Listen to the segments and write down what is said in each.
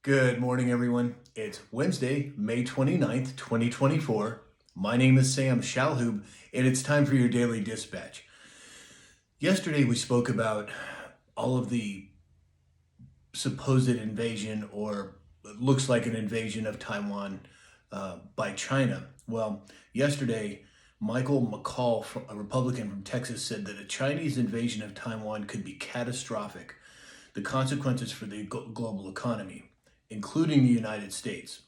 Good morning, everyone. It's Wednesday, May 29th, 2024. My name is Sam Shalhoub, and it's time for your daily dispatch. Yesterday, we spoke about all of the supposed invasion, or it looks like an invasion of Taiwan by China. Well, yesterday, Michael McCall, a Republican from Texas, said that a Chinese invasion of Taiwan could be catastrophic. The consequences for the global economy, including the United States.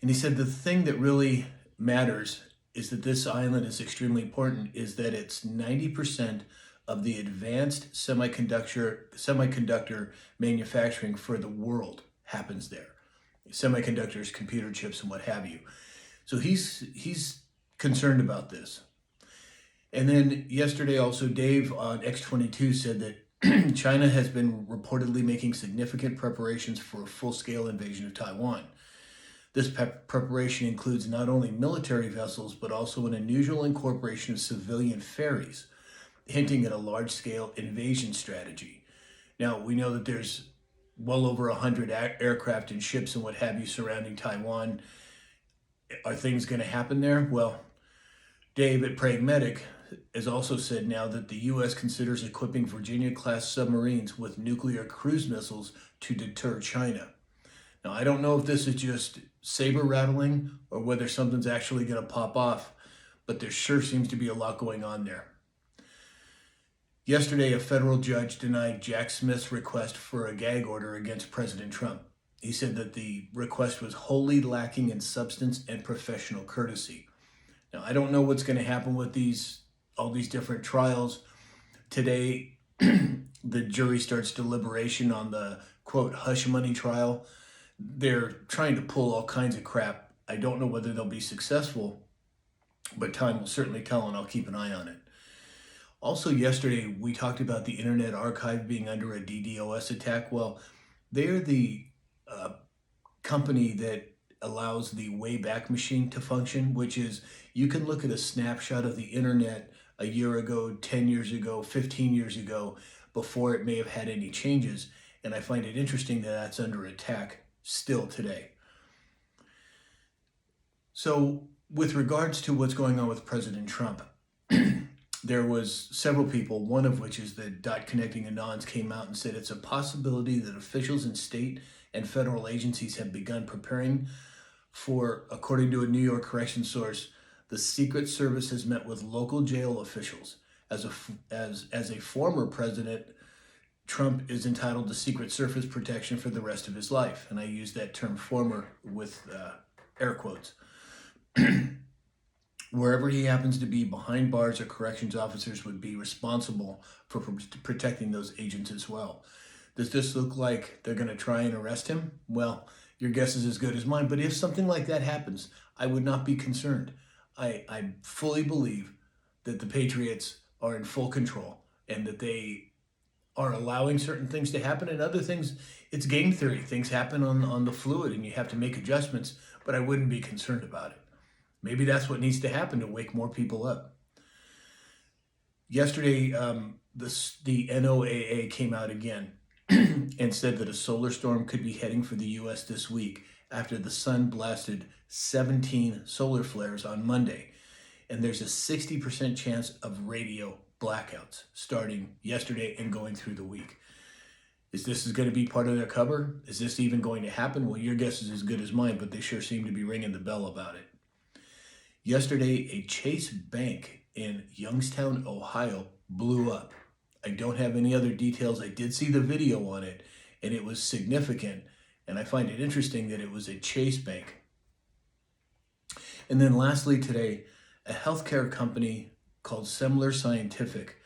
And he said the thing that really matters is that this island is extremely important, is that it's 90% of the advanced semiconductor manufacturing for the world happens there. Semiconductors, computer chips, and what have you. So he's concerned about this. And then yesterday also, Dave on X22 said that China has been reportedly making significant preparations for a full-scale invasion of Taiwan. This preparation includes not only military vessels, but also an unusual incorporation of civilian ferries, hinting at a large-scale invasion strategy. Now, we know that there's well over 100 aircraft and ships and what have you surrounding Taiwan. Are things going to happen there? Well, Dave at Pragmatic has also said now that the U.S. considers equipping Virginia-class submarines with nuclear cruise missiles to deter China. Now, I don't know if this is just saber rattling or whether something's actually going to pop off, but there sure seems to be a lot going on there. Yesterday, a federal judge denied Jack Smith's request for a gag order against President Trump. He said that the request was wholly lacking in substance and professional courtesy. Now, I don't know what's going to happen with all these different trials. Today, the jury starts deliberation on the, quote, hush money trial. They're trying to pull all kinds of crap. I don't know whether they'll be successful, but time will certainly tell, and I'll keep an eye on it. Also, yesterday, we talked about the Internet Archive being under a DDoS attack. Well, they're the company that allows the Wayback Machine to function, which is you can look at a snapshot of the internet a year ago, 10 years ago, 15 years ago, before it may have had any changes. And I find it interesting that that's under attack still today. So with regards to what's going on with President Trump, there was several people, one of which is the Connecting Anons, came out and said it's a possibility that officials in state and federal agencies have begun preparing for, according to a New York correction source, the Secret Service has met with local jail officials. As a former president, Trump is entitled to Secret Service protection for the rest of his life. And I use that term former with air quotes. Wherever he happens to be, behind bars or corrections officers would be responsible for protecting those agents as well. Does this look like they're going to try and arrest him? Well, your guess is as good as mine. But if something like that happens, I would not be concerned. I fully believe that the Patriots are in full control and that they are allowing certain things to happen, and other things, it's game theory. Things happen on the fluid and you have to make adjustments, but I wouldn't be concerned about it. Maybe that's what needs to happen to wake more people up. Yesterday, the NOAA came out again and said that a solar storm could be heading for the U.S. this week after the sun blasted 17 solar flares on Monday. And there's a 60% chance of radio blackouts starting yesterday and going through the week. Is this going to be part of their cover? Is this even going to happen? Well, your guess is as good as mine, but they sure seem to be ringing the bell about it. Yesterday, a Chase Bank in Youngstown, Ohio blew up. I don't have any other details. I did see the video on it, and it was significant. And I find it interesting that it was a Chase Bank. And then lastly today, a healthcare company called Semler Scientific,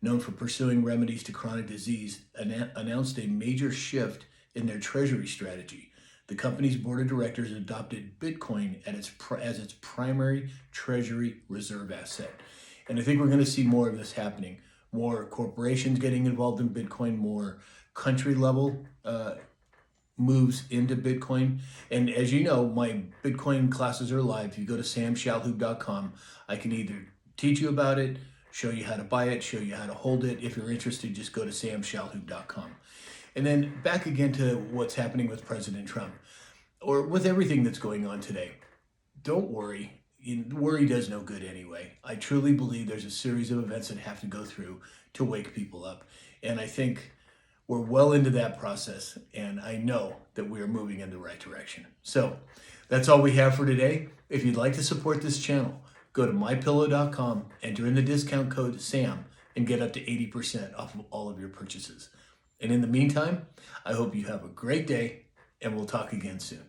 known for pursuing remedies to chronic disease, announced a major shift in their treasury strategy. The company's board of directors adopted Bitcoin as its primary treasury reserve asset. And I think we're going to see more of this happening. More corporations getting involved in Bitcoin, more country level moves into Bitcoin. And as you know, my Bitcoin classes are live. If you go to samshalhoub.com, I can either teach you about it, show you how to buy it, show you how to hold it. If you're interested, just go to samshalhoub.com. And then back again to what's happening with President Trump, or with everything that's going on today. Don't worry. Worry does no good anyway. I truly believe there's a series of events that have to go through to wake people up. And I think we're well into that process, and I know that we are moving in the right direction. So that's all we have for today. If you'd like to support this channel, go to mypillow.com, enter in the discount code SAM, and get up to 80% off of all of your purchases. And in the meantime, I hope you have a great day, and we'll talk again soon.